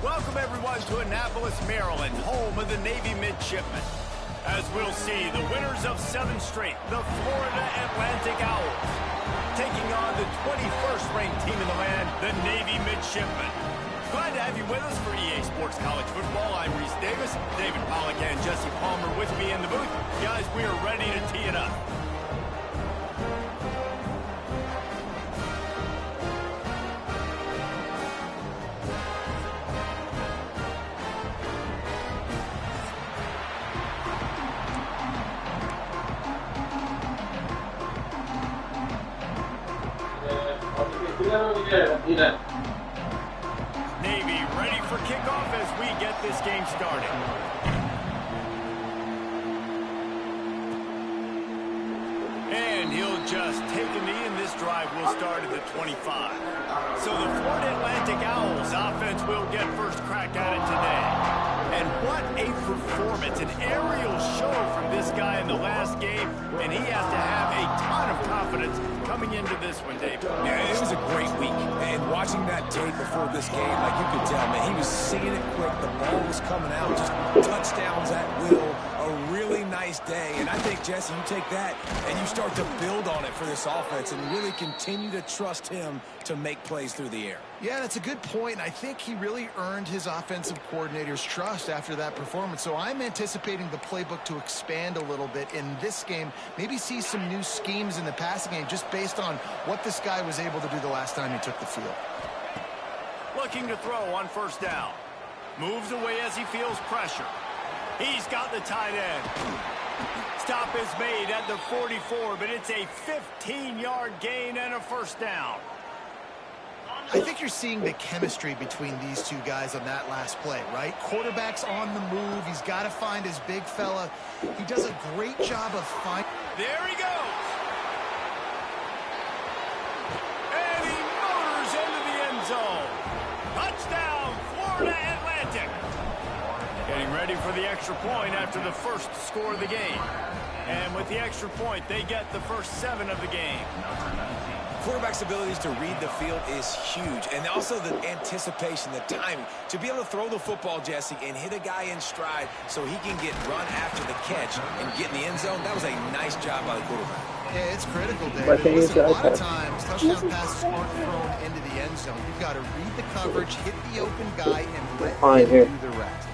Welcome everyone to Annapolis, Maryland, home of the Navy Midshipmen. As we'll see, the winners of 7 straight, the Florida Atlantic Owls, taking on the 21st ranked team in the land, the Navy Midshipmen. Glad to have you with us for EA Sports College Football. I'm Reese Davis, David Pollack and Jesse Palmer with me in the booth. Guys, we are ready to tee it up. Navy ready for kickoff as we get this game started. And he'll just take a knee, and this drive will start at the 25. So the Florida Atlantic Owls offense will get first crack at it today. And what a performance, an aerial show from this guy in the last game, and he has to have a ton of confidence coming into this one, Dave. Yeah, it was a great week, and watching that tape before this game, like you could tell, man, he was seeing it quick, the ball was coming out, just touchdowns at will, a really nice day, and I think, Jesse, you take that and you start to build on it for this offense and really continue to trust him to make plays through the air. Yeah, that's a good point. I think he really earned his offensive coordinator's trust after that performance. So I'm anticipating the playbook to expand a little bit in this game. Maybe see some new schemes in the passing game just based on what this guy was able to do the last time he took the field. Looking to throw on first down. Moves away as he feels pressure. He's got the tight end. Stop is made at the 44, but it's a 15-yard gain and a first down. I think you're seeing the chemistry between these two guys on that last play, right? Quarterback's on the move. He's got to find his big fella. He does a great job of finding. There he goes. And he motors into the end zone. Touchdown, Florida Atlantic. Getting ready for the extra point after the first score of the game. And with the extra point, they get the first 7 of the game. Quarterback's abilities to read the field is huge, and also the anticipation, the timing. To be able to throw the football, Jesse, and hit a guy in stride so he can get run after the catch and get in the end zone, that was a nice job by the quarterback. Yeah, it's critical, David. Listen, a lot of times, touchdown passes aren't thrown into the end zone. You've got to read the coverage, hit the open guy, and let him do the rest.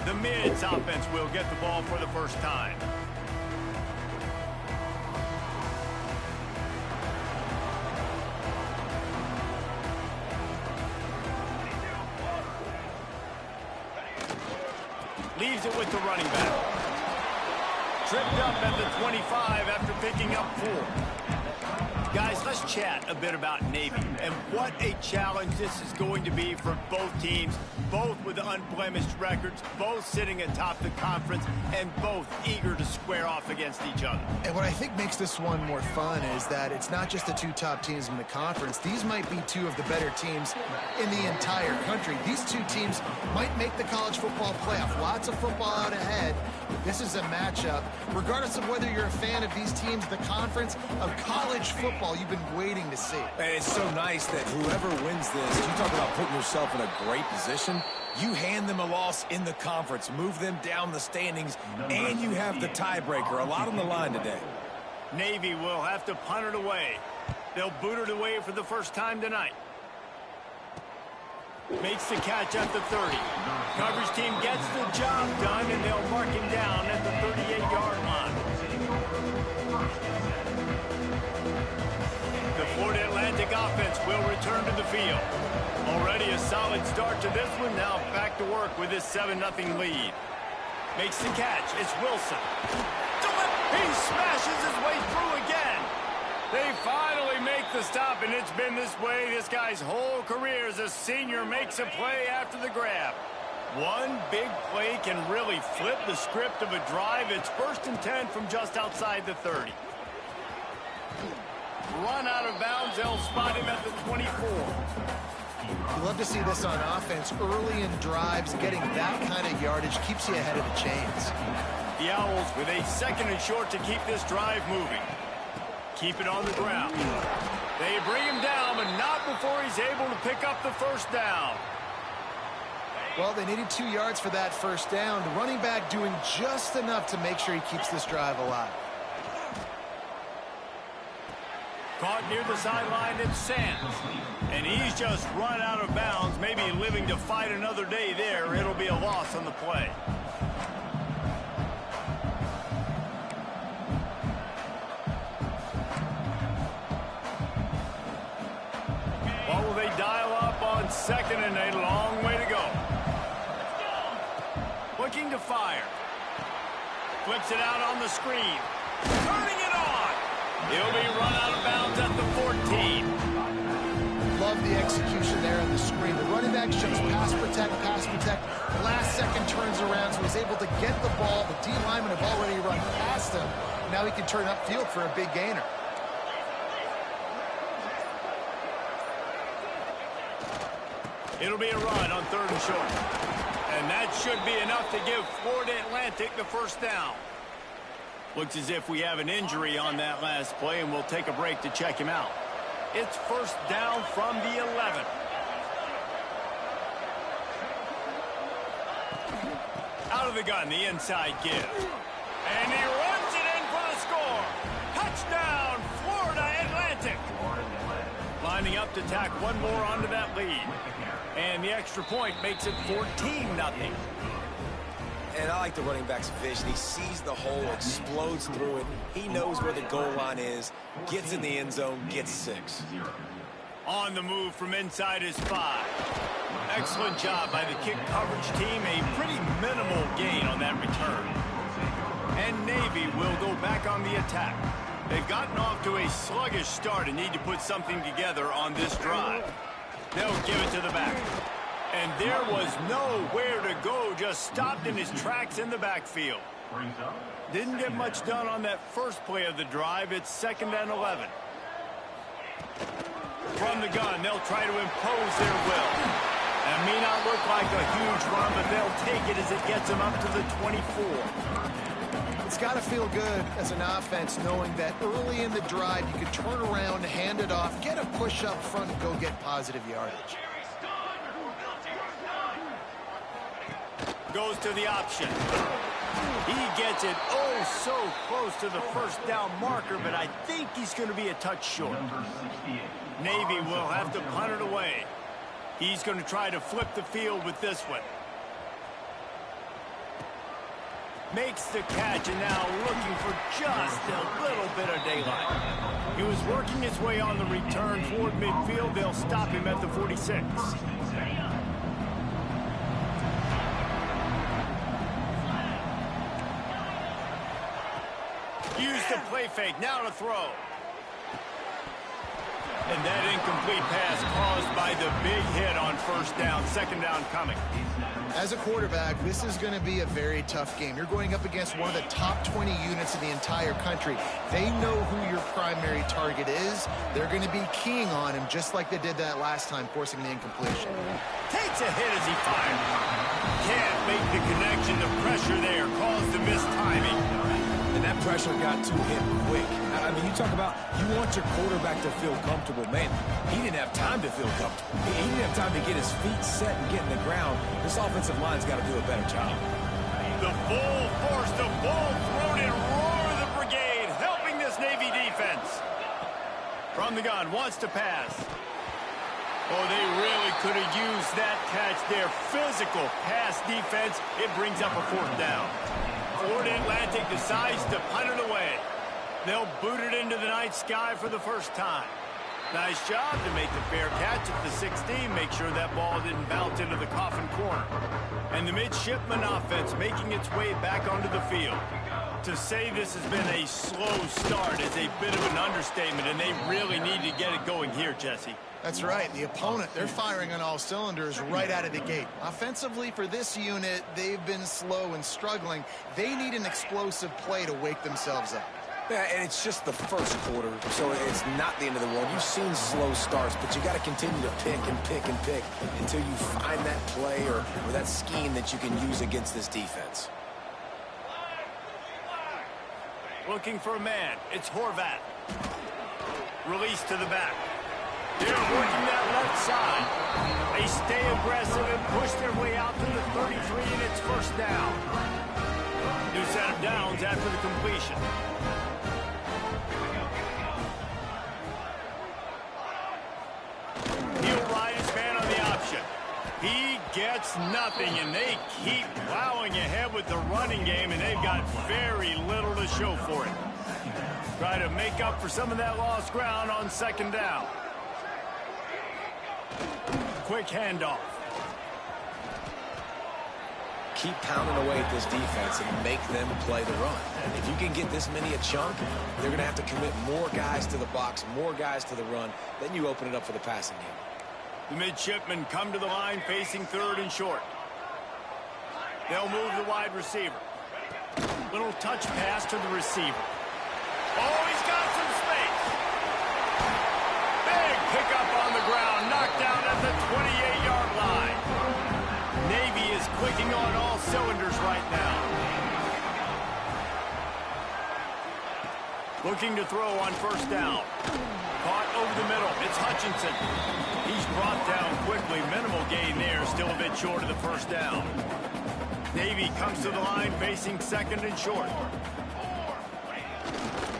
The Mids offense will get the ball for the first time. Leaves it with the running back. Tripped up at the 25 after picking up 4. Guys, let's chat a bit about Navy and what a challenge this is going to be for both teams, both with unblemished records, both sitting atop the conference, and both eager to square off against each other. And what I think makes this one more fun is that it's not just the 2 top teams in the conference. These might be 2 of the better teams in the entire country. These 2 teams might make the college football playoff. Lots of football out ahead. This is a matchup, regardless of whether you're a fan of these teams, the conference of college football you've been waiting to see. And it's so nice that whoever wins this, you talk about putting yourself in a great position, you hand them a loss in the conference, move them down the standings, and you have the tiebreaker. A lot on the line today. Navy will have to punt it away. They'll boot it away for the first time tonight. Makes the catch at the 30. Coverage team gets the job done, and they'll mark him down at the 38-yard line. The Florida Atlantic offense will return to the field. Already a solid start to this one. Now back to work with his 7-0 lead. Makes the catch. It's Wilson. He smashes his way through again. They finally make the stop, and it's been this way this guy's whole career as a senior makes a play after the grab. One big play can really flip the script of a drive. It's 1st and 10 from just outside the 30. Run out of bounds. They'll spot him at the 24. You love to see this on offense. Early in drives, getting that kind of yardage keeps you ahead of the chains. The Owls with a 2nd and short to keep this drive moving. Keep it on the ground. They bring him down, but not before he's able to pick up the first down. Well, they needed 2 yards for that first down. The running back doing just enough to make sure he keeps this drive alive. Caught near the sideline, it's Sands. And he's just run out of bounds, maybe living to fight another day there. It'll be a loss on the play. What will they dial up on second and a long way to go? Looking to fire. Flips it out on the screen. Turning it on. He'll be run out of bounds at the 14. Love the execution there on the screen. The running back shows pass protect. Last second turns around, so he's able to get the ball. The D linemen have already run past him. Now he can turn upfield for a big gainer. It'll be a run on 3rd and short. And that should be enough to give Florida Atlantic the first down. Looks as if we have an injury on that last play, and we'll take a break to check him out. It's first down from the 11. Out of the gun, the inside give. And he runs it in for the score. Touchdown, Florida Atlantic. Lining up to tack one more onto that lead. And the extra point makes it 14-0. And I like the running back's vision. He sees the hole, explodes through it. He knows where the goal line is, gets in the end zone, gets 6. On the move from inside his 5. Excellent job by the kick coverage team. A pretty minimal gain on that return. And Navy will go back on the attack. They've gotten off to a sluggish start and need to put something together on this drive. They'll give it to the back. And there was nowhere to go, just stopped in his tracks in the backfield. Didn't get much done on that first play of the drive. It's 2nd and 11. From the gun, they'll try to impose their will. And it may not look like a huge run, but they'll take it as it gets them up to the 24. It's got to feel good as an offense knowing that early in the drive you can turn around, hand it off, get a push up front, and go get positive yardage. Goes to the option. He gets it so close to the first down marker, but I think he's going to be a touch short. Navy will have to punt it away. He's going to try to flip the field with this one. Makes the catch, and now looking for just a little bit of daylight. He was working his way on the return toward midfield. They'll stop him at the 46. Use the play fake, now to throw. And that incomplete pass caused by the big hit on first down, 2nd down coming. As a quarterback, this is going to be a very tough game. You're going up against one of the top 20 units in the entire country. They know who your primary target is. They're going to be keying on him just like they did that last time, forcing the incompletion. Takes a hit as he fired. Can't make the connection. The pressure there caused the mistiming. And that pressure got to him quick. I mean, you talk about you want your quarterback to feel comfortable. Man, he didn't have time to feel comfortable. He didn't have time to get his feet set and get in the ground. This offensive line's got to do a better job. The full force, the full-throated roar of the brigade, helping this Navy defense. From the gun, wants to pass. Oh, they really could have used that catch there. Physical pass defense. It brings up a 4th down. Florida Atlantic decides to punt it away. They'll boot it into the night sky for the first time. Nice job to make the fair catch at the 16. Make sure that ball didn't bounce into the coffin corner. And the midshipman offense making its way back onto the field. To say this has been a slow start is a bit of an understatement, and they really need to get it going here, Jesse. That's right. The opponent, they're firing on all cylinders right out of the gate. Offensively, for this unit, they've been slow and struggling. They need an explosive play to wake themselves up. Yeah, and it's just the first quarter, so it's not the end of the world. You've seen slow starts, but you got to continue to pick and pick and pick until you find that play or that scheme that you can use against this defense. Looking for a man. It's Horvat. Release to the back. They're working that left side. They stay aggressive and push their way out to the 33, and it's first down. New set of downs after the completion. He'll ride his man on the option. He gets nothing, and they keep plowing ahead with the running game, and they've got very little to show for it. Try to make up for some of that lost ground on second down. Quick handoff. Keep pounding away at this defense and make them play the run. And if you can get this many a chunk, they're going to have to commit more guys to the box, more guys to the run. Then you open it up for the passing game. The midshipmen come to the line facing third and short. They'll move the wide receiver. Little touch pass to the receiver. Oh, he's got some space. Big pickup on the ground, knocked down at the 28-yard line. Navy is clicking on all cylinders right now. Looking to throw on first down. Caught over the middle. It's Hutchinson. He's brought down quickly. Minimal gain there. Still a bit short of the first down. Navy comes to the line facing second and short.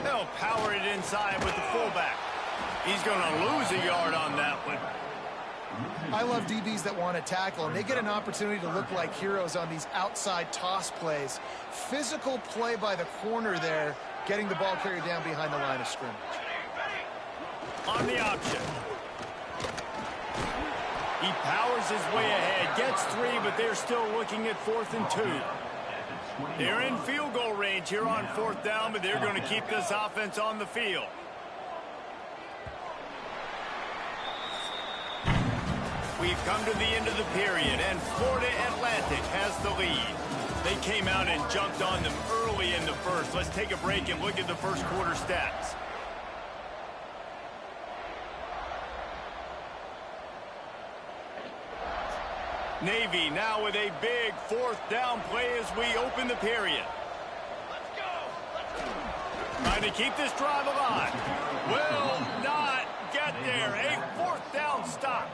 They'll power it inside with the fullback. He's going to lose a yard on that one. I love DBs that want to tackle, and they get an opportunity to look like heroes on these outside toss plays. Physical play by the corner there, getting the ball carried down behind the line of scrimmage. On the option. He powers his way ahead, gets 3, but they're still looking at 4th and 2. They're in field goal range here on 4th down, but they're going to keep this offense on the field. We've come to the end of the period, and Florida Atlantic has the lead. They came out and jumped on them early in the first. Let's take a break and look at the first quarter stats. Navy now with a big 4th down play as we open the period. Let's go. Trying to keep this drive alive. Will not get there. A 4th down stop.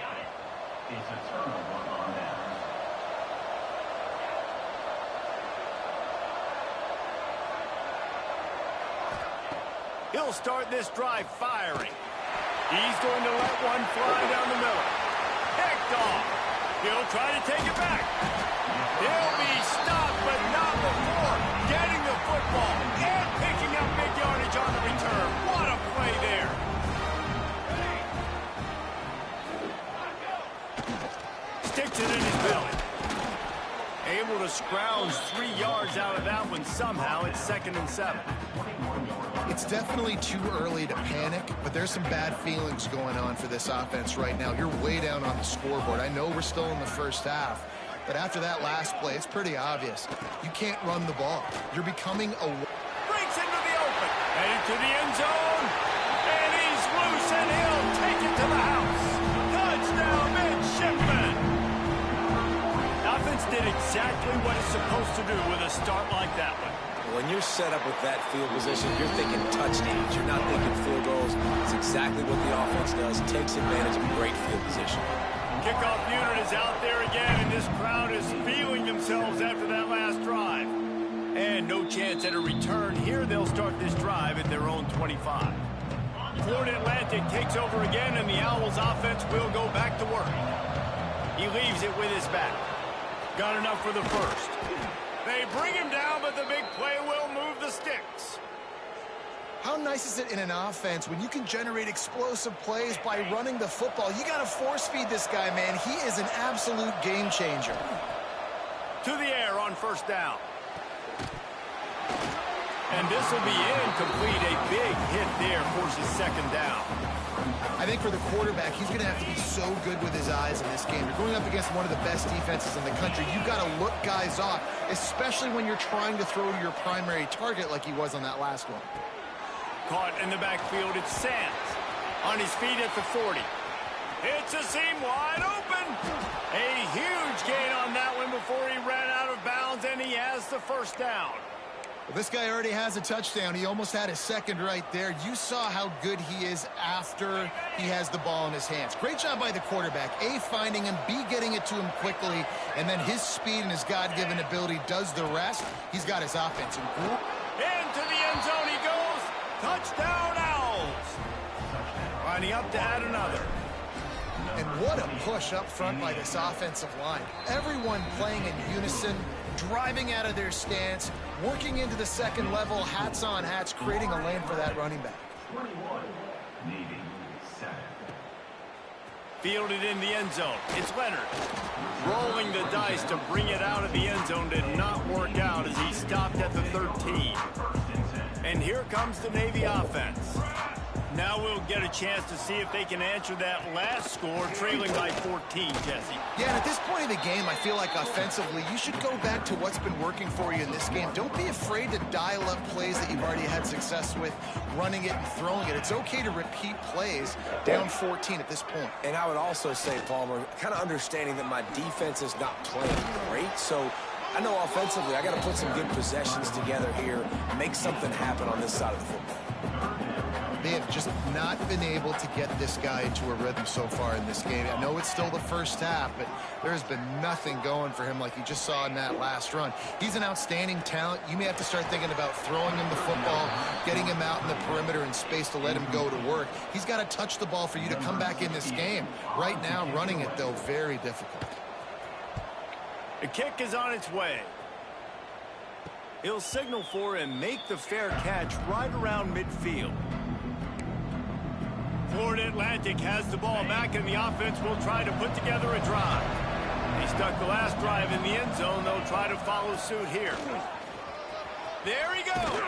He'll start this drive firing. He's going to let one fly down the middle. Picked off. He'll try to take it back. He'll be stopped, but not before getting the football and picking up big yardage on the return. What a play there. Sticks it in his belly. Able to scrounge 3 yards out of that one somehow. It's 2nd and 7. It's definitely too early to panic, but there's some bad feelings going on for this offense right now. You're way down on the scoreboard. I know we're still in the first half, but after that last play, it's pretty obvious. You can't run the ball. You're becoming a... Breaks into the open. Headed to the end zone. And he's loose, and he'll take it to the house. Touchdown, midshipmen. Offense did exactly what it's supposed to do with a start like that one. When you're set up with that field position, you're thinking touchdowns. You're not thinking field goals. It's exactly what the offense does. Takes advantage of great field position. Kickoff unit is out there again, and this crowd is feeling themselves after that last drive. And no chance at a return here. They'll start this drive at their own 25. Florida Atlantic takes over again, and the Owls offense will go back to work. He leaves it with his back. Got enough for the first. They bring him down, but the big play will move the sticks. How nice is it in an offense when you can generate explosive plays by running the football? You got to force feed this guy, man. He is an absolute game changer. To the air on first down. And this will be incomplete. A big hit there forces 2nd down. I think for the quarterback, he's going to have to be so good with his eyes in this game. You're going up against one of the best defenses in the country. You've got to look guys off, especially when you're trying to throw to your primary target like he was on that last one. Caught in the backfield, it's Sands. On his feet at the 40. It's a seam wide open. A huge gain on that one before he ran out of bounds, and he has the first down. Well, this guy already has a touchdown. He almost had his second right there. You saw how good he is after he has the ball in his hands. Great job by the quarterback. A, finding him, B, getting it to him quickly, and then his speed and his God-given ability does the rest. He's got his offense. Into the end zone he goes. Touchdown, Owls. Lining up to add another. And what a push up front by this offensive line. Everyone playing in unison, driving out of their stance, working into the second level, hats on hats, creating a lane for that running back. Fielded in the end zone. It's Leonard. Rolling the dice to bring it out of the end zone did not work out as he stopped at the 13. And here comes the Navy offense. Now we'll get a chance to see if they can answer that last score, trailing by 14, Jesse. Yeah, and at this point in the game, I feel like offensively, you should go back to what's been working for you in this game. Don't be afraid to dial up plays that you've already had success with, running it and throwing it. It's okay to repeat plays down 14 at this point. And I would also say, Palmer, kind of understanding that my defense is not playing great, so I know offensively I got to put some good possessions together here, make something happen on this side of the football. They have just not been able to get this guy into a rhythm so far in this game. I know it's still the first half, but there's been nothing going for him like you just saw in that last run. He's an outstanding talent. You may have to start thinking about throwing him the football, getting him out in the perimeter in space to let him go to work. He's got to touch the ball for you to come back in this game. Right now, running it, though, very difficult. The kick is on its way. He'll signal for and make the fair catch right around midfield. Florida Atlantic has the ball back, and the offense will try to put together a drive. They stuck the last drive in the end zone. They'll try to follow suit here. There he goes.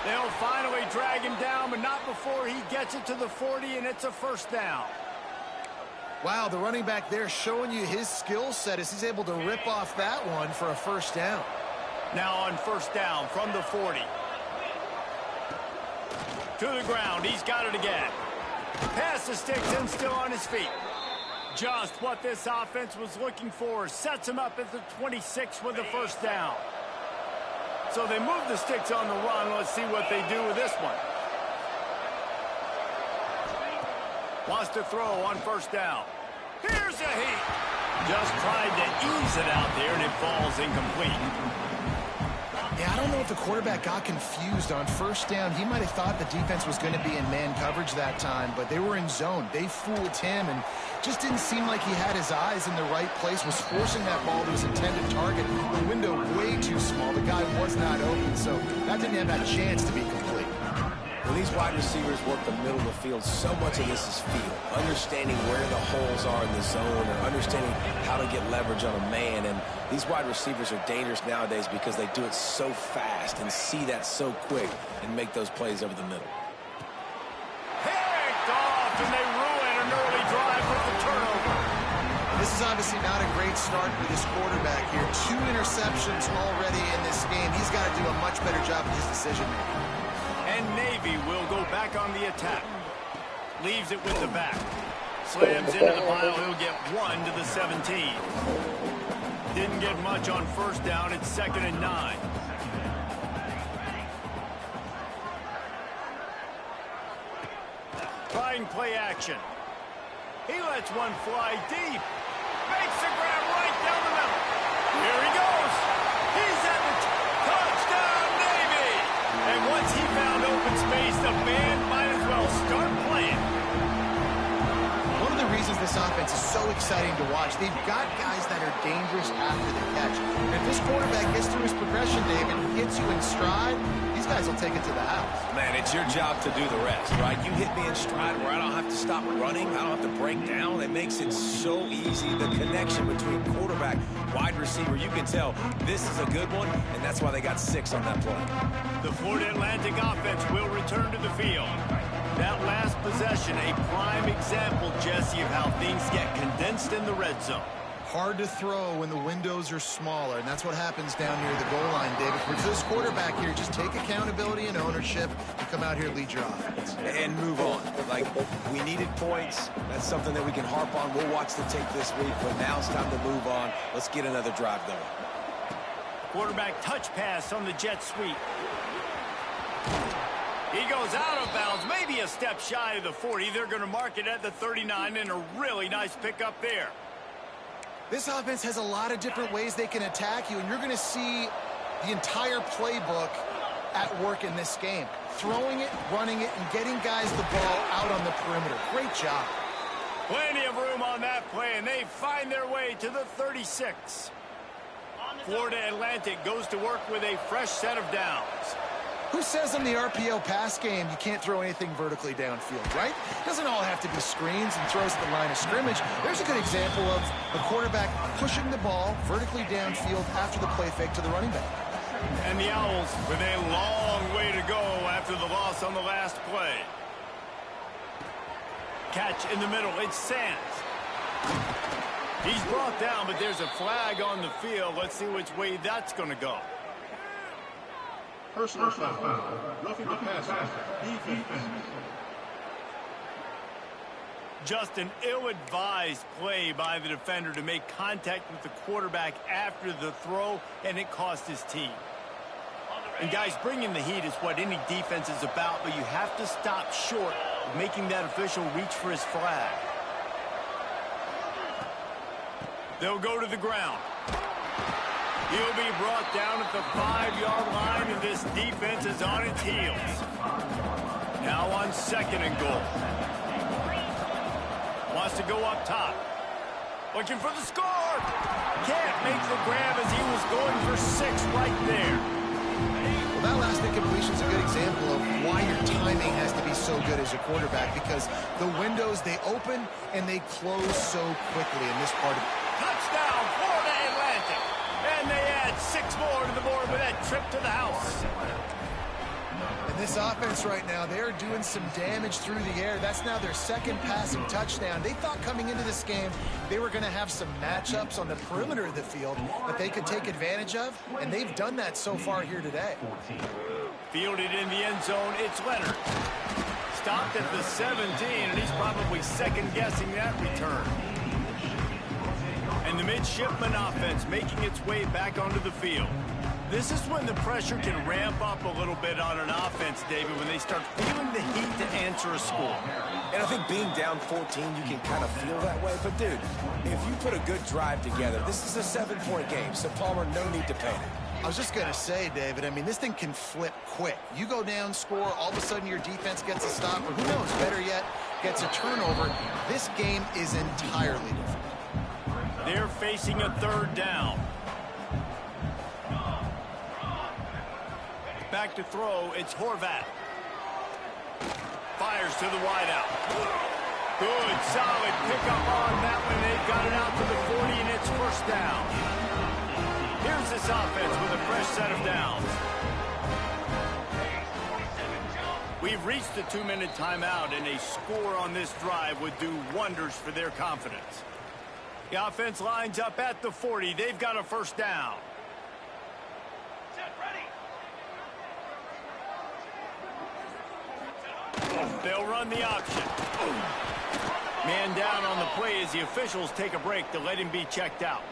They'll finally drag him down, but not before he gets it to the 40, and it's a first down. Wow, the running back there showing you his skill set as he's able to rip off that one for a first down. Now on first down from the 40. To the ground. He's got it again. Pass the sticks and still on his feet. Just what this offense was looking for. Sets him up at the 26 with the first down. So they move the sticks on the run. Let's see what they do with this one. Wants to throw on first down. Here's a heat. Just tried to ease it out there, and it falls incomplete. Yeah, I don't know if the quarterback got confused on first down. He might have thought the defense was going to be in man coverage that time, but they were in zone. They fooled him and just didn't seem like he had his eyes in the right place, was forcing that ball to his intended target. The window way too small. The guy was not open, so that didn't have that chance to be complete. When these wide receivers work the middle of the field, so much of this is feel. Understanding where the holes are in the zone or understanding how to get leverage on a man. And these wide receivers are dangerous nowadays because they do it so fast and see that so quick and make those plays over the middle. Picked off, and they ruin an early drive with the turnover. This is obviously not a great start for this quarterback here. 2 interceptions already in this game. He's got to do a much better job of his decision-making. And Navy will go back on the attack. Leaves it with the back. Slams into the pile. He'll get 1 to the 17. Didn't get much on first down. It's 2nd and 9. Trying play action. He lets one fly deep. Makes the grab right down the middle. Here he goes. He's at the touchdown, Navy. And once he found open space, the band might as well start playing. One of the reasons this offense is so exciting to watch, they've got guys that are dangerous after the catch. And if this quarterback gets through his progression, David, hits you in stride, these guys will take it to the house. Man, it's your job to do the rest, right? You hit me in stride where I don't have to stop running. I don't have to break down. It makes it so easy. The connection between quarterback, wide receiver, you can tell this is a good one, and that's why they got 6 on that play. The Florida Atlantic offense will return to the field. That last possession, a prime example, Jesse, of how things get condensed in the red zone. Hard to throw when the windows are smaller, and that's what happens down near the goal line, David. For this quarterback here, just take accountability and ownership and come out here and lead your offense. And move on. Like, we needed points. That's something that we can harp on. We'll watch the tape this week, but now it's time to move on. Let's get another drive going. Quarterback touch pass on the jet sweep. He goes out of bounds, maybe a step shy of the 40. They're going to mark it at the 39, and a really nice pickup there. This offense has a lot of different ways they can attack you, and you're going to see the entire playbook at work in this game. Throwing it, running it, and getting guys the ball out on the perimeter. Great job. Plenty of room on that play, and they find their way to the 36. Florida Atlantic goes to work with a fresh set of downs. Who says in the RPO pass game you can't throw anything vertically downfield, right? It doesn't all have to be screens and throws at the line of scrimmage. There's a good example of a quarterback pushing the ball vertically downfield after the play fake to the running back. And the Owls with a long way to go after the loss on the last play. Catch in the middle, it's Sands. He's brought down, but there's a flag on the field. Let's see which way that's going to go. Personal foul. Roughing the passer. Defense. Just an ill-advised play by the defender to make contact with the quarterback after the throw, and it cost his team. And guys, bringing the heat is what any defense is about, but you have to stop short of making that official reach for his flag. They'll go to the ground. He'll be brought down at the 5-yard line, and this defense is on its heels. Now on 2nd and goal. Wants to go up top. Looking for the score. Can't make the grab as he was going for 6 right there. Well, that last incompletion is a good example of why your timing has to be so good as a quarterback, because the windows, they open and they close so quickly in this part of it. Touchdown, Florida Atlantic. And they add 6 more to the board with that trip to the house. And this offense right now, they're doing some damage through the air. That's now their 2nd passing touchdown. They thought coming into this game they were going to have some matchups on the perimeter of the field that they could take advantage of, and they've done that so far here today. Fielded in the end zone, it's Leonard. Stopped at the 17, and he's probably second-guessing that return. And the midshipman offense making its way back onto the field. This is when the pressure can ramp up a little bit on an offense, David, when they start feeling the heat to answer a score. And I think being down 14, you can kind of feel that way. But, dude, if you put a good drive together, this is a 7-point game, so, Palmer, no need to panic. I was just going to say, David, I mean, this thing can flip quick. You go down, score, all of a sudden your defense gets a stop, or who knows, better yet, gets a turnover. This game is entirely different. They're facing a 3rd down. Back to throw, it's Horvat. Fires to the wideout. Good, solid pickup on that one. They've got it out to the 40, and it's 1st down. Here's this offense with a fresh set of downs. We've reached the 2-minute timeout, and a score on this drive would do wonders for their confidence. The offense lines up at the 40. They've got a 1st down. They'll run the option. Man down on the play as the officials take a break to let him be checked out.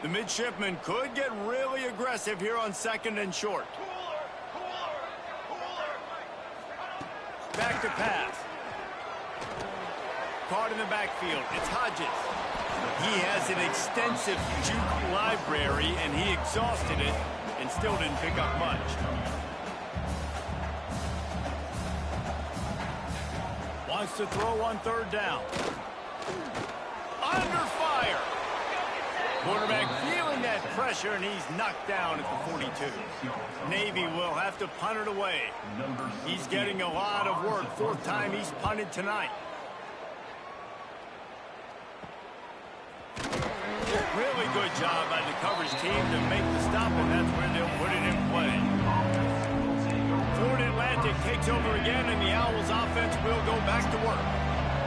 The midshipman could get really aggressive here on 2nd and short. Back to pass. Caught in the backfield. It's Hodges. He has an extensive juke library, and he exhausted it and still didn't pick up much. Wants to throw on 3rd down. Under fire. Quarterback feeling that pressure, and he's knocked down at the 42. Navy will have to punt it away. He's getting a lot of work. 4th time he's punted tonight. Really good job by the coverage team to make the stop, and that's where they'll put it in play. Florida Atlantic takes over again, and the Owls offense will go back to work.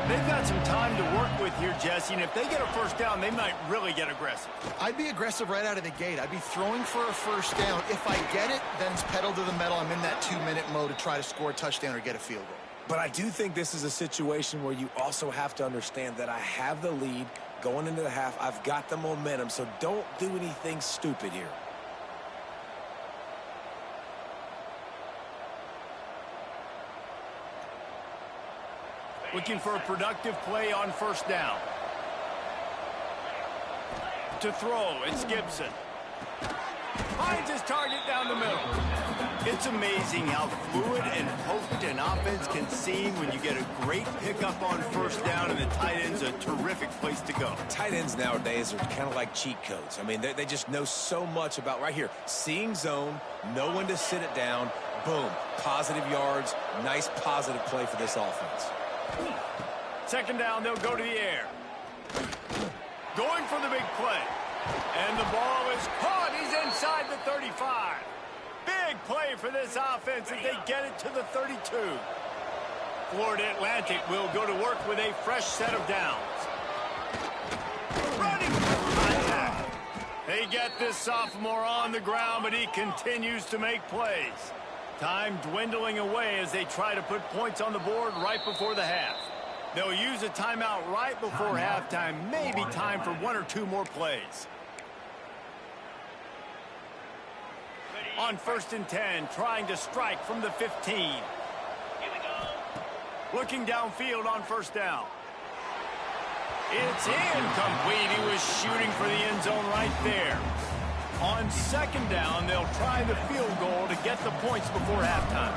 They've got some time to work with here, Jesse, and if they get a 1st down, they might really get aggressive. I'd be aggressive right out of the gate. I'd be throwing for a 1st down. If I get it, then it's pedal to the metal. I'm in that 2-minute mode to try to score a touchdown or get a field goal. But I do think this is a situation where you also have to understand that I have the lead going into the half. I've got the momentum, so don't do anything stupid here. Looking for a productive play on first down. To throw, it's Gibson. Finds his target down the middle. It's amazing how fluid and potent an offense can seem when you get a great pickup on first down, and the tight end's a terrific place to go. Tight ends nowadays are kind of like cheat codes. I mean, they just know so much about right here. Seeing zone, know when to sit it down, boom, positive yards, nice positive play for this offense. Second down, they'll go to the air. Going for the big play. And the ball is caught. He's inside the 35. Big play for this offense as they get it to the 32. Florida Atlantic will go to work with a fresh set of downs. Running contact. They get this sophomore on the ground, but he continues to make plays. Time dwindling away as they try to put points on the board right before the half. They'll use a timeout right before halftime. Maybe time for one or two more plays. On 1st and 10, trying to strike from the 15. Looking downfield on first down. It's incomplete. He was shooting for the end zone right there. On second down, they'll try the field goal to get the points before halftime.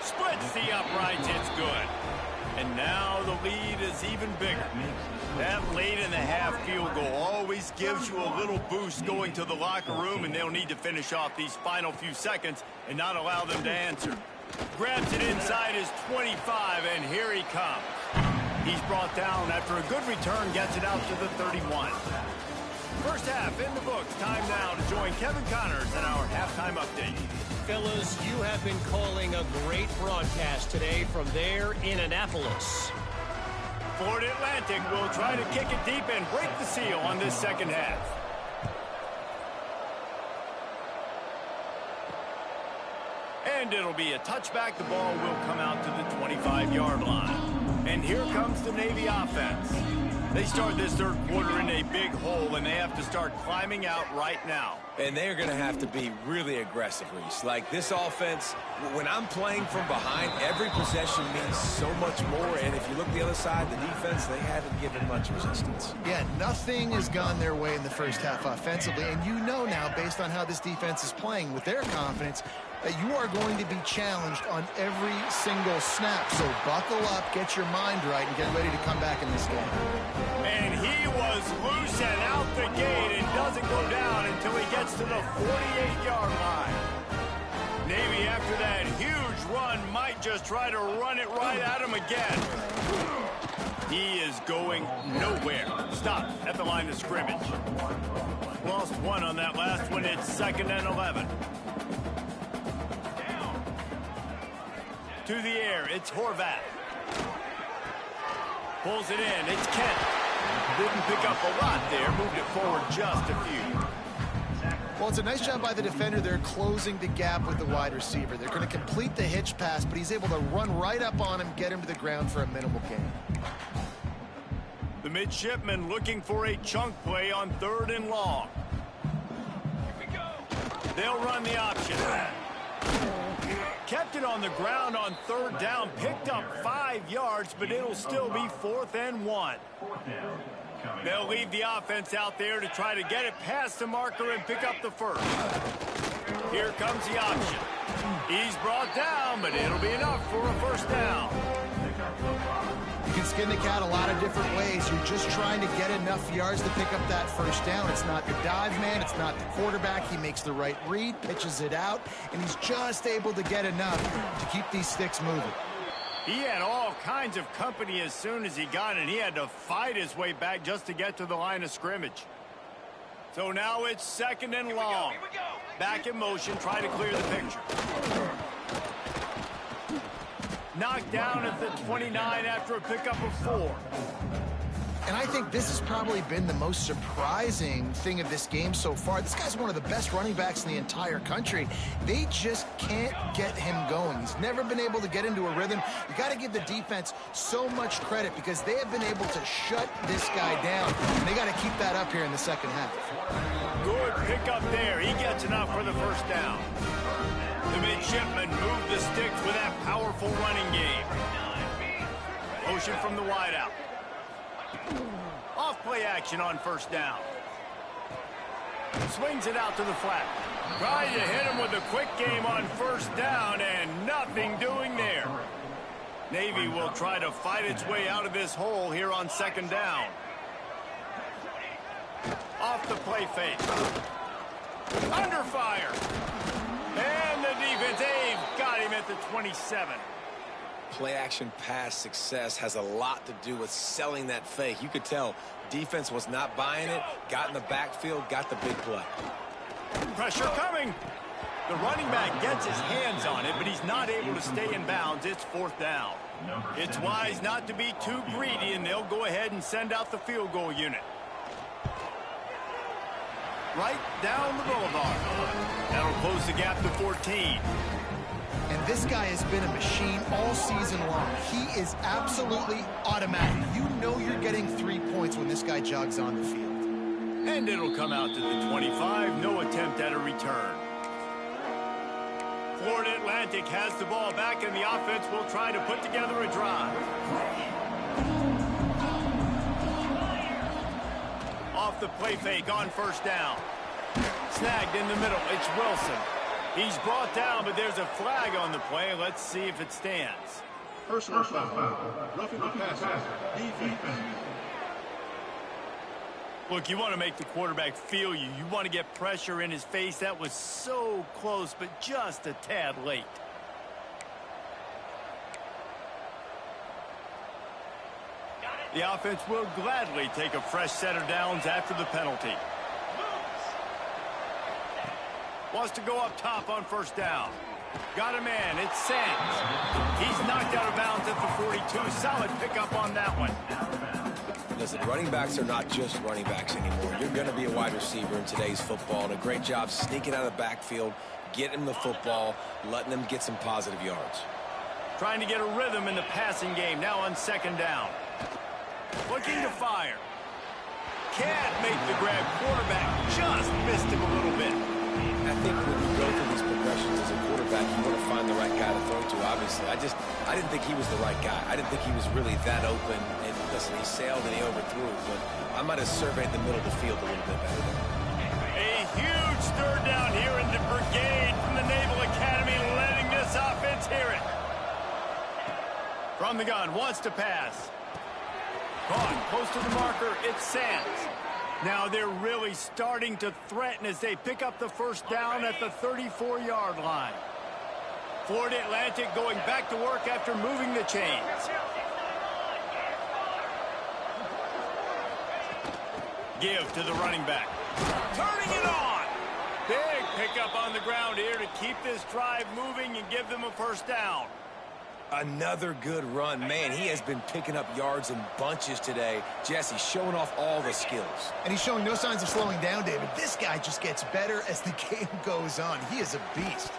Splits the uprights, it's good. And now the lead is even bigger. That late in the half field goal always gives you a little boost going to the locker room, and they'll need to finish off these final few seconds and not allow them to answer. Grabs it inside his 25, and here he comes. He's brought down after a good return, gets it out to the 31. First half in the books. Time now to join Kevin Connors in our halftime update. Fellas, you have been calling a great broadcast today from there in Annapolis. Florida Atlantic will try to kick it deep and break the seal on this second half. And it'll be a touchback. The ball will come out to the 25-yard line. And here comes the Navy offense. They start this third quarter in a big hole, and they have to start climbing out right now. And they're going to have to be really aggressive, Reese. Like this offense, when I'm playing from behind, every possession means so much more. And if you look the other side, the defense, they haven't given much resistance. Yeah, nothing has gone their way in the first half offensively. And you know now, based on how this defense is playing with their confidence, that you are going to be challenged on every single snap. So buckle up, get your mind right, and get ready to come back in this game. And he was loose and out the gate and doesn't go down until he gets to the 48-yard line. Navy, after that huge run, might just try to run it right at him again. He is going nowhere. Stop at the line of scrimmage. Lost one on that last one. It's 2nd and 11. To the air, it's Horvat. Pulls it in, it's Kent. Didn't pick up a lot there, moved it forward just a few. Well, it's a nice job by the defender there closing the gap with the wide receiver. They're going to complete the hitch pass, but he's able to run right up on him, get him to the ground for a minimal gain. The midshipman looking for a chunk play on 3rd and long. Here we go. They'll run the option. Kept it on the ground on 3rd down, picked up 5 yards, but it'll still be 4th and 1. They'll leave the offense out there to try to get it past the marker and pick up the first. Here comes the option. He's brought down, but it'll be enough for a first down. You can skin the cat a lot of different ways. You're just trying to get enough yards to pick up that first down. It's not the dive man. It's not the quarterback. He makes the right read, pitches it out, and he's just able to get enough to keep these sticks moving. He had all kinds of company as soon as he got it. He had to fight his way back just to get to the line of scrimmage. So now it's 2nd and long. Back in motion, try to clear the picture. Knocked down at the 29 after a pickup of 4. And I think this has probably been the most surprising thing of this game so far. This guy's one of the best running backs in the entire country. They just can't get him going. He's never been able to get into a rhythm. You got to give the defense so much credit because they have been able to shut this guy down. And they got to keep that up here in the second half. Good pickup there. He gets enough for the first down. The midshipmen move the sticks with that powerful running game. Motion from the wideout. Off play action on first down. Swings it out to the flat. Trying to hit him with a quick game on first down and nothing doing there. Navy will try to fight its way out of this hole here on second down. Off the play fake. Under fire. And the defense, they've got him at the 27. Play-action pass success has a lot to do with selling that fake. You could tell defense was not buying it, got in the backfield, got the big play. Pressure coming. The running back gets his hands on it, but he's not able to stay in bounds. It's fourth down. It's wise not to be too greedy, and they'll go ahead and send out the field goal unit. Right down the boulevard. That'll close the gap to 14. And this guy has been a machine all season long. He is absolutely automatic. You know you're getting 3 points when this guy jogs on the field. And it'll come out to the 25. No attempt at a return. Florida Atlantic has the ball back, and the offense will try to put together a drive. Off the play fake on first down. Snagged in the middle. It's Wilson. He's brought down, but there's a flag on the play. Let's see if it stands. Personal foul. Roughing the passer. Defense. Look, you want to make the quarterback feel you. You want to get pressure in his face. That was so close, but just a tad late. The offense will gladly take a fresh set of downs after the penalty. Wants to go up top on first down. Got a man. It's Sands. He's knocked out of bounds at the 42. Solid pickup on that one. Listen, running backs are not just running backs anymore. You're going to be a wide receiver in today's football, and a great job sneaking out of the backfield, getting the football, letting them get some positive yards. Trying to get a rhythm in the passing game. Now on second down. Looking to fire. Can't make the grab. Quarterback just missed him a little bit. I think when you go through these progressions as a quarterback, you want to find the right guy to throw to, obviously. I didn't think he was the right guy. I didn't think he was really that open. And listen, he sailed and he overthrew, but I might have surveyed the middle of the field a little bit better. A huge third down here in the brigade from the Naval Academy, letting this offense hear it. From the gun, wants to pass. Caught close to the marker, it's Sands. Now they're really starting to threaten as they pick up the first down at the 34-yard line. Florida Atlantic going back to work after moving the chains. Give to the running back. Turning it on. Big pickup on the ground here to keep this drive moving and give them a first down. Another good run. Man, he has been picking up yards in bunches today. Jesse showing off all the skills. And he's showing no signs of slowing down, David. This guy just gets better as the game goes on. He is a beast.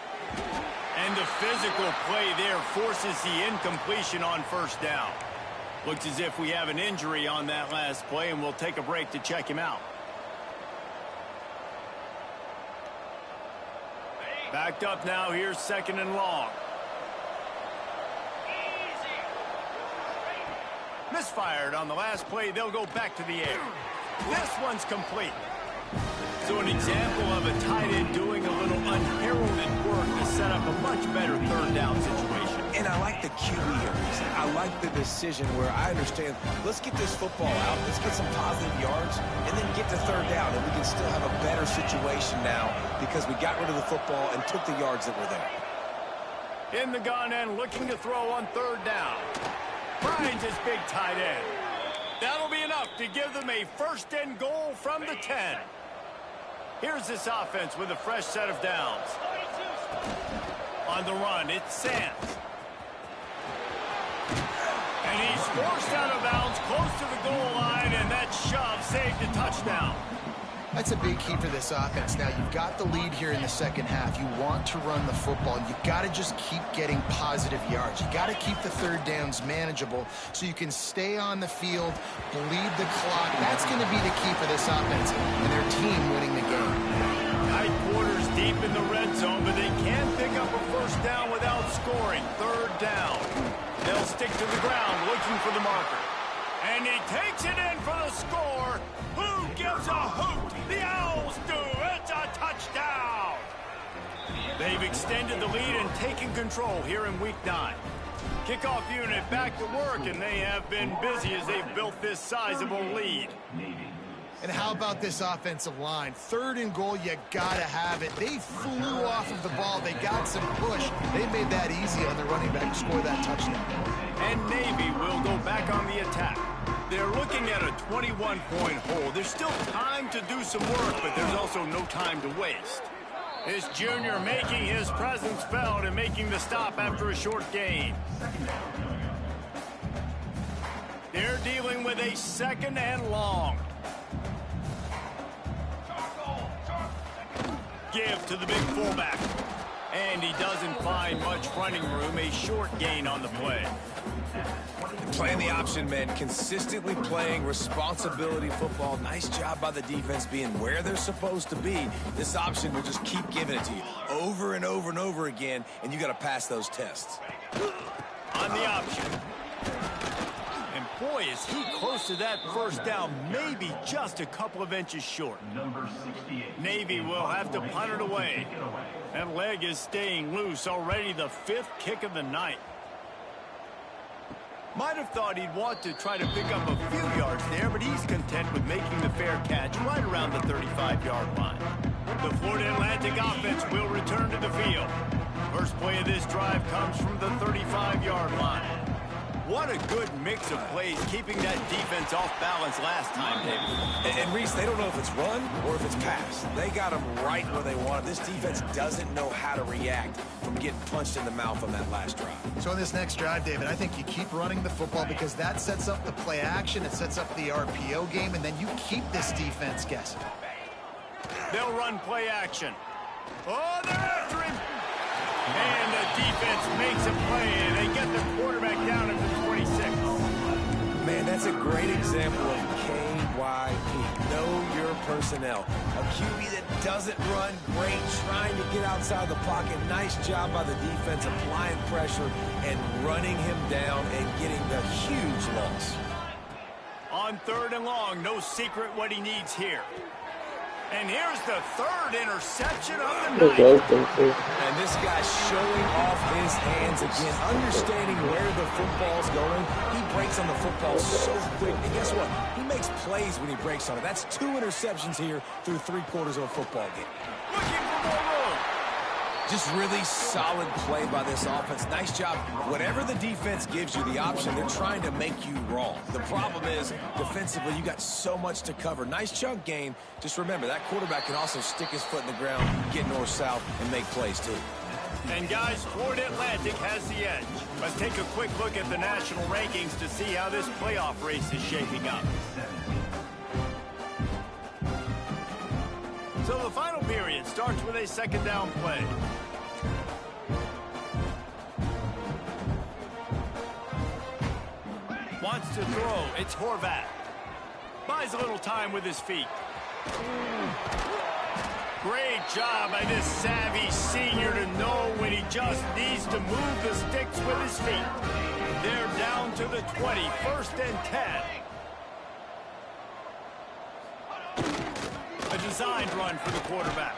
And the physical play there forces the incompletion on first down. Looks as if we have an injury on that last play, and we'll take a break to check him out. Backed up now, here's second and long. Misfired on the last play. They'll go back to the air. This one's complete. So an example of a tight end doing a little unheralded work to set up a much better third down situation. And I like the cue here. I like the decision where I understand, let's get this football out, let's get some positive yards, and then get to third down, and we can still have a better situation now because we got rid of the football and took the yards that were there. In the gun and looking to throw on third down. Finds his big tight end. That'll be enough to give them a first and goal from the 10. Here's this offense with a fresh set of downs. On the run, it's Sands. And he's He's forced out of bounds, close to the goal line, and that shove saved a touchdown. That's a big key for this offense. Now, you've got the lead here in the second half. You want to run the football. You got to just keep getting positive yards. You got to keep the third downs manageable so you can stay on the field, bleed the clock. That's going to be the key for this offense and their team winning the game. Tight quarters deep in the red zone, but they can't pick up a first down without scoring. Third down. They'll stick to the ground looking for the marker. And he takes it in for the score. Who gives a hoot? The Owls do. It's a touchdown. They've extended the lead and taken control here in Week 9. Kickoff unit back to work, and they have been busy as they've built this sizable lead. And how about this offensive line? Third and goal, you gotta have it. They flew off of the ball. They got some push. They made that easy on their running back to score that touchdown. And Navy will go back on the attack. They're looking at a 21-point hole. There's still time to do some work, but there's also no time to waste. This junior making his presence felt and making the stop after a short gain. They're dealing with a second and long. Give to the big fullback. And he doesn't find much running room. A short gain on the play. Playing the option, man. Consistently playing responsibility football. Nice job by the defense being where they're supposed to be. This option will just keep giving it to you over and over and over again, and you got to pass those tests. On the option. And boy, is he close to that first down. Maybe just a couple of inches short. Navy will have to punt it away. That leg is staying loose. Already the 5th kick of the night. Might have thought he'd want to try to pick up a few yards there, but he's content with making the fair catch right around the 35-yard line. The Florida Atlantic offense will return to the field. First play of this drive comes from the 35-yard line. What a good mix of plays, keeping that defense off balance last time, David. And Reese, they don't know if it's run or if it's pass. They got them right where they want it. This defense doesn't know how to react from getting punched in the mouth on that last drive. So in this next drive, David, I think you keep running the football because that sets up the play action, it sets up the RPO game, and then you keep this defense guessing. They'll run play action. Oh, they're after him. And the defense makes a play, and they get the quarterback down at the 26. Man, that's a great example of KYP. Know your personnel. A QB that doesn't run great, trying to get outside the pocket. Nice job by the defense applying pressure and running him down and getting the huge loss. On third and long, no secret what he needs here. And here's the 3rd interception of the night. And this guy's showing off his hands again, understanding where the football's going. He breaks on the football so quick. And guess what? He makes plays when he breaks on it. That's 2 interceptions here through 3/4 of a football game. Looking for more room. Just really solid play by this offense. Nice job. Whatever the defense gives you the option, they're trying to make you wrong. The problem is, defensively, you got so much to cover. Nice chunk gain. Just remember, that quarterback can also stick his foot in the ground, get north-south, and make plays, too. And, guys, Florida Atlantic has the edge. Let's take a quick look at the national rankings to see how this playoff race is shaping up. So the final period starts with a second down play. Wants to throw. It's Horvat. Buys a little time with his feet. Great job by this savvy senior to know when he just needs to move the sticks with his feet. They're down to the 20, 1st and 10. A designed run for the quarterback.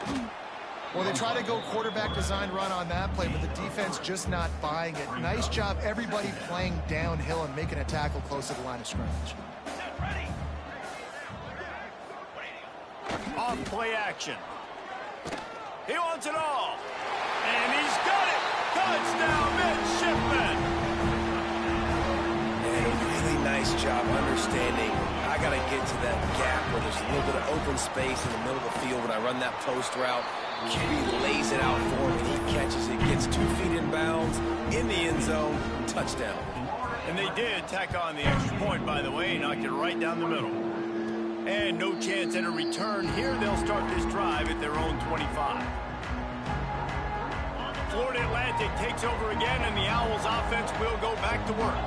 Well, they try to go quarterback designed run on that play, but the defense just not buying it. Nice job, everybody playing downhill and making a tackle close to the line of scrimmage. Off play action. He wants it all. And he's got it. Touchdown, midshipman. And a really nice job understanding. I got to get to that gap where there's a little bit of open space in the middle of the field when I run that post route. QB lays it out for him, and he catches it. Gets 2 feet in bounds, in the end zone, touchdown. And they did tack on the extra point, by the way, knocked it right down the middle. And no chance at a return here. They'll start this drive at their own 25. Florida Atlantic takes over again, and the Owls offense will go back to work.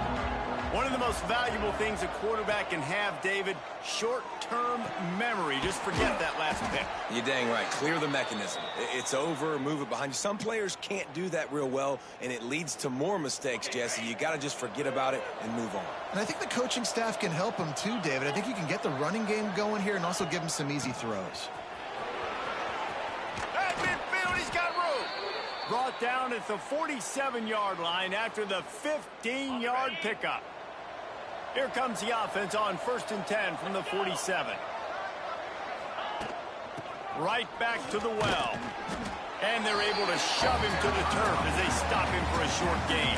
One of the most valuable things a quarterback can have, David, short-term memory. Just forget that last pick. You're dang right. Clear the mechanism. It's over, move it behind you. Some players can't do that real well, and it leads to more mistakes, Jesse. You got to just forget about it and move on. And I think the coaching staff can help him too, David. I think you can get the running game going here and also give him some easy throws. At midfield, he's got room. Brought down at the 47-yard line after the 15-yard pickup. Here comes the offense on 1st and 10 from the 47. Right back to the well. And they're able to shove him to the turf as they stop him for a short gain.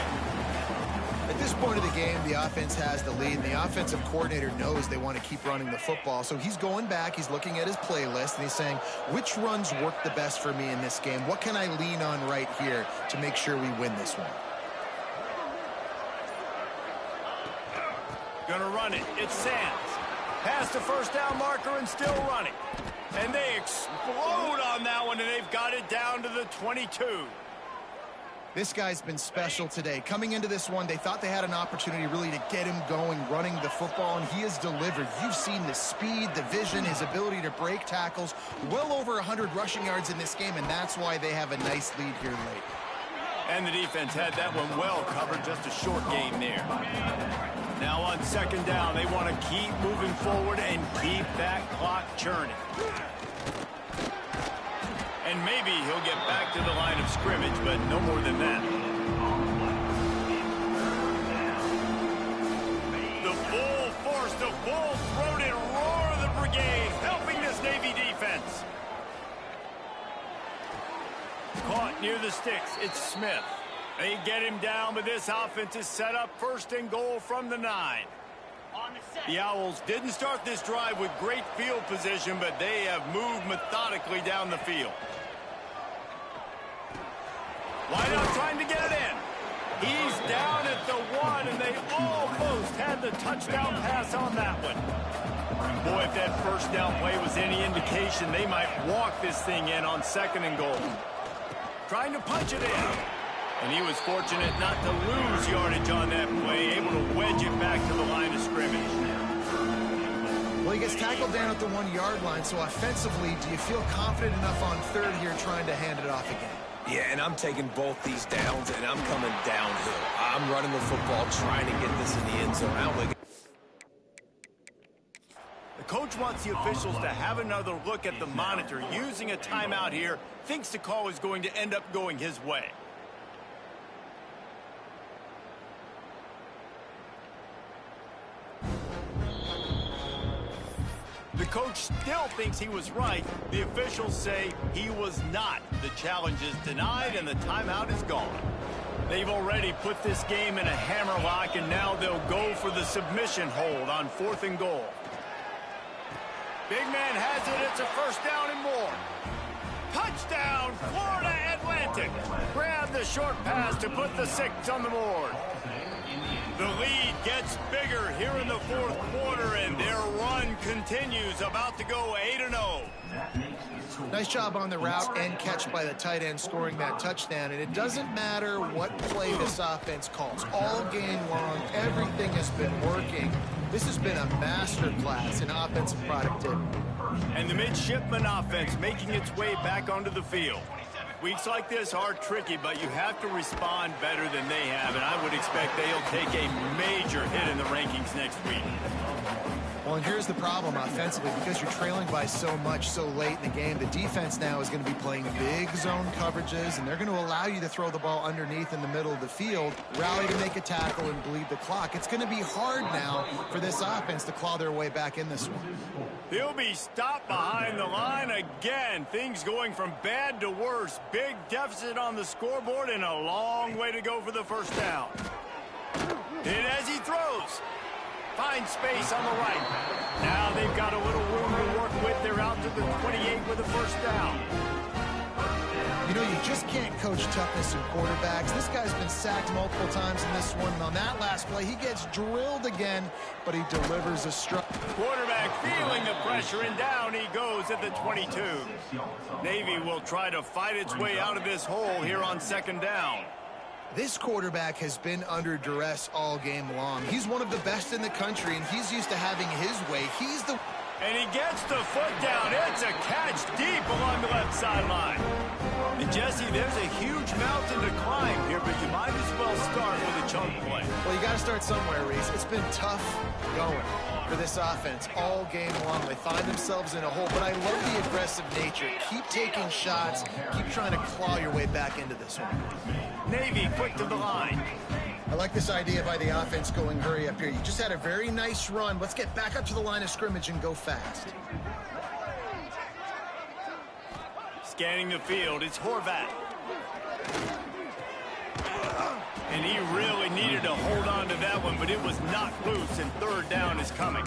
At this point of the game, the offense has the lead, and the offensive coordinator knows they want to keep running the football. So he's going back, he's looking at his playlist, and he's saying, which runs work the best for me in this game? What can I lean on right here to make sure we win this one? Gonna run it. It's Sands. Past the first down marker and still running. And they explode on that one, and they've got it down to the 22. This guy's been special today. Coming into this one, they thought they had an opportunity really to get him going, running the football, and he has delivered. You've seen the speed, the vision, his ability to break tackles. Well over 100 rushing yards in this game, and that's why they have a nice lead here late. And the defense had that one well covered, just a short gain there. Now on 2nd down, they want to keep moving forward and keep that clock churning. And maybe he'll get back to the line of scrimmage, but no more than that. The full force, the full-throated roar of the brigade, helping this Navy defense. Caught near the sticks. It's Smith. They get him down, but this offense is set up 1st and goal from the 9. The Owls didn't start this drive with great field position, but they have moved methodically down the field. Wide out trying to get it in. He's down at the 1, and they almost had the touchdown pass on that one. Boy, if that first down play was any indication, they might walk this thing in on 2nd and goal. Trying to punch it in. And he was fortunate not to lose yardage on that play, able to wedge it back to the line of scrimmage. Well, he gets tackled down at the 1-yard line, so offensively, do you feel confident enough on 3rd here trying to hand it off again? Yeah, and I'm taking both these downs, and I'm coming downhill. I'm running the football, trying to get this in the end zone. The coach wants the officials to have another look at the monitor. Using a timeout here, thinks the call is going to end up going his way. The coach still thinks he was right. The officials say he was not. The challenge is denied, and the timeout is gone. They've already put this game in a hammerlock, and now they'll go for the submission hold on 4th and goal. Big man has it. It's a 1st down and more. Touchdown, Florida Atlantic. Grab the short pass to put the 6 on the board. The lead gets bigger here in the 4th quarter, and their run continues, about to go 8-0. Nice job on the route and catch by the tight end scoring that touchdown. And it doesn't matter what play this offense calls. All game long, everything has been working. This has been a masterclass in offensive productivity. And the midshipman offense making its way back onto the field. Weeks like this are tricky, but you have to respond better than they have, and I would expect they'll take a major hit in the rankings next week. Well, and here's the problem offensively. Because you're trailing by so much so late in the game, the defense now is going to be playing big zone coverages, and they're going to allow you to throw the ball underneath in the middle of the field, rally to make a tackle, and bleed the clock. It's going to be hard now for this offense to claw their way back in this one. He'll be stopped behind the line again. Things going from bad to worse. Big deficit on the scoreboard and a long way to go for the 1st down. Hit as he throws. Finds space on the right. Now they've got a little room to work with. They're out to the 28 with the 1st down. You know, you just can't coach toughness in quarterbacks. This guy's been sacked multiple times in this one, and on that last play, he gets drilled again, but he delivers a strike. Quarterback feeling the pressure, and down he goes at the 22. Navy will try to fight its way out of this hole here on second down. This quarterback has been under duress all game long. He's one of the best in the country, and he's used to having his way. And he gets the foot down. It's a catch deep along the left sideline. And Jesse, there's a huge mountain to climb here, but you might as well start with a chunk play. Well, you got to start somewhere, Reese. It's been tough going for this offense all game long. They find themselves in a hole, but I love the aggressive nature. Keep taking shots. Keep trying to claw your way back into this one. Navy quick to the line. I like this idea by the offense going hurry up here. You just had a very nice run. Let's get back up to the line of scrimmage and go fast. Scanning the field, it's Horvat. And he really needed to hold on to that one, but it was knocked loose, and third down is coming.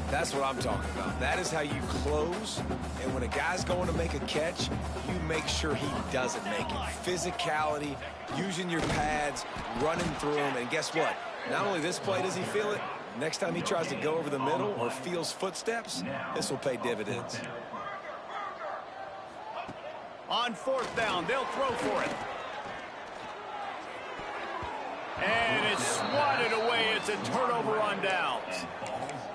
That's what I'm talking about. That is how you close, and when a guy's going to make a catch, you make sure he doesn't make it. Physicality, using your pads, running through them, and guess what? Not only this play does he feel it, next time he tries to go over the middle or feels footsteps, this will pay dividends. On fourth down, they'll throw for it. And it's swatted away. It's a turnover on downs.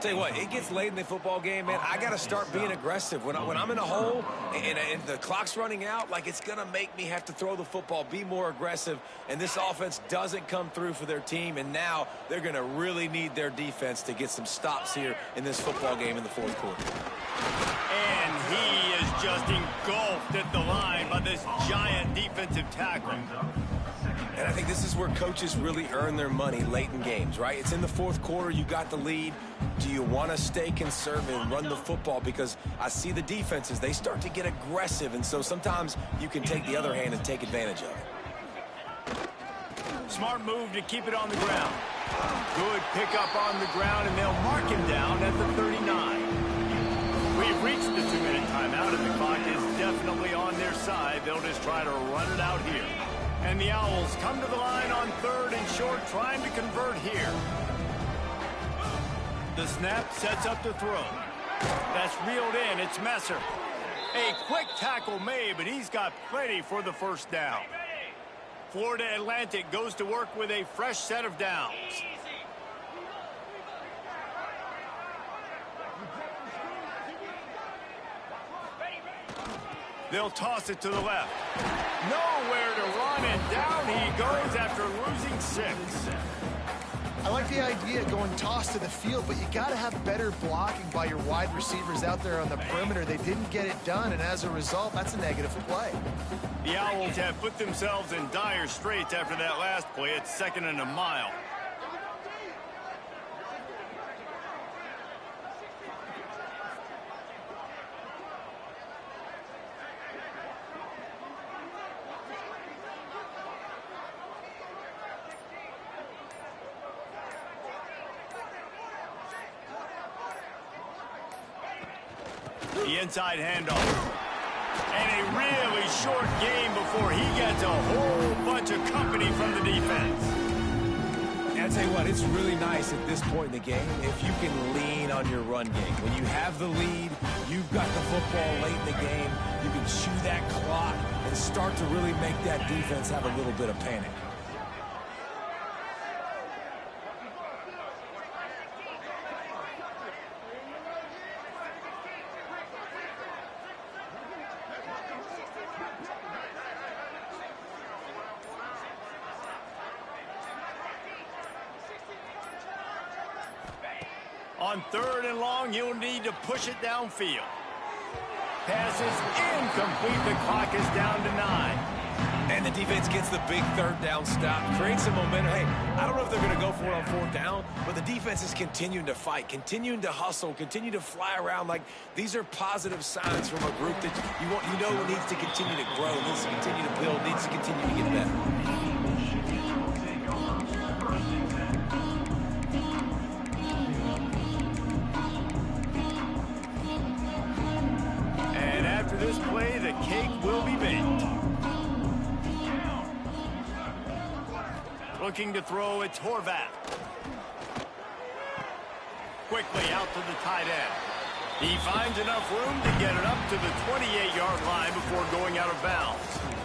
Tell you what, it gets late in the football game, man. I got to start being aggressive. When I'm in a hole and the clock's running out, like, it's going to make me have to throw the football, be more aggressive, and this offense doesn't come through for their team, and now they're going to really need their defense to get some stops here in this football game in the fourth quarter. And he is just engulfed at the line by this giant defensive tackle. And I think this is where coaches really earn their money late in games, right? It's in the fourth quarter. You got the lead. Do you want to stay conservative and run the football? Because I see the defenses, they start to get aggressive, and so sometimes you can take the other hand and take advantage of it. Smart move to keep it on the ground. Good pickup on the ground, and they'll mark him down at the 39. We've reached the 2-minute timeout, and the clock is definitely on their side. They'll just try to run it out here. And the Owls come to the line on third and short, trying to convert here. The snap sets up the throw. That's reeled in. It's Messer. A quick tackle made, but he's got plenty for the first down. Florida Atlantic goes to work with a fresh set of downs. They'll toss it to the left. Nowhere to run, and down he goes after losing 6. I like the idea of going toss to the field, but you got to have better blocking by your wide receivers out there on the perimeter. They didn't get it done, and as a result, that's a negative play. The Owls have put themselves in dire straits after that last play. It's 2nd and a mile. The inside handoff. And a really short game before he gets a whole bunch of company from the defense. And I tell you what, it's really nice at this point in the game if you can lean on your run game. When you have the lead, you've got the football late in the game, you can chew that clock and start to really make that defense have a little bit of panic. On 3rd and long, you'll need to push it downfield. Pass is incomplete. The clock is down to 9. And the defense gets the big 3rd down stop, creates some momentum. Hey, I don't know if they're going to go for it on 4th down, but the defense is continuing to fight, continuing to hustle, continue to fly around. Like, these are positive signs from a group that you know needs to continue to grow, needs to continue to build, needs to continue to get better. This play, the cake will be baked. Looking to throw, it's Horvath. Quickly out to the tight end. He finds enough room to get it up to the 28-yard line before going out of bounds.